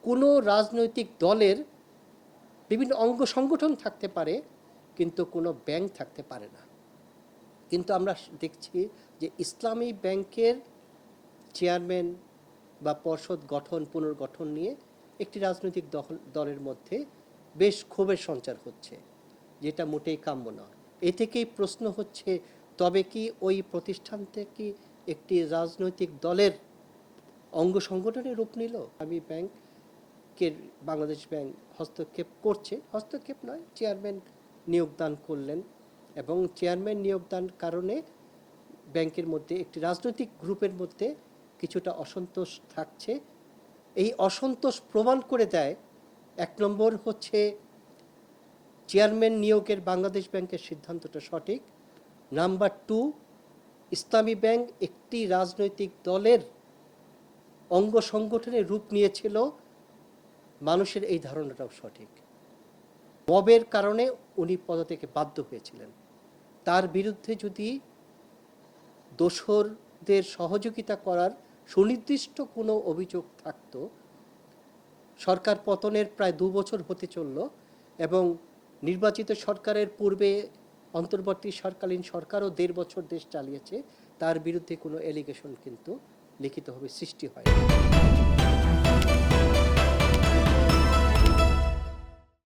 কোনো রাজনৈতিক দলের বিভিন্ন অঙ্গ সংগঠন থাকতে পারে, কিন্তু কোনো ব্যাংক থাকতে পারে না। কিন্তু আমরা দেখছি যে ইসলামী ব্যাংকের চেয়ারম্যান বা পর্ষদ পুনর্গঠন নিয়ে একটি রাজনৈতিক দলের মধ্যে বেশ ক্ষোভের সঞ্চার হচ্ছে, যেটা মোটেই কাম্য নয়। এ থেকেই প্রশ্ন হচ্ছে, তবে কি ওই প্রতিষ্ঠান থেকে একটি রাজনৈতিক দলের অঙ্গ সংগঠনের রূপ নিল? আমি ব্যাংকের বাংলাদেশ ব্যাংক হস্তক্ষেপ করছে, হস্তক্ষেপ নয়, চেয়ারম্যান নিয়োগদান করলেন এবং চেয়ারম্যান নিয়োগদান কারণে ব্যাংকের মধ্যে একটি রাজনৈতিক গ্রুপের মধ্যে কিছুটা অসন্তোষ থাকছে। এই অসন্তোষ প্রমাণ করে দেয়, এক নম্বর হচ্ছে চেয়ারম্যান নিয়োগের বাংলাদেশ ব্যাংকের সিদ্ধান্তটা সঠিক। নাম্বার 2, ইসলামী ব্যাংক একটি রাজনৈতিক দলের অঙ্গ সংগঠনের রূপ নিয়েছিল, মানুষের এই ধারণাটাও সঠিক। মবের কারণে উনি পদ থেকে বাধ্য হয়েছিলেন। তার বিরুদ্ধে যদি দোসরদের সহযোগিতা করার সুনির্দিষ্ট কোনো অভিযোগ থাকত, সরকার পতনের প্রায় 2 বছর হতে চলল এবং নির্বাচিত সরকারের পূর্বে অন্তর্বর্তী সরকালীন সরকারও 1.5 বছর দেশ চালিয়েছে, তার বিরুদ্ধে কোনো এলিগেশন কিন্তু লিখিতভাবে সৃষ্টি হয়নি।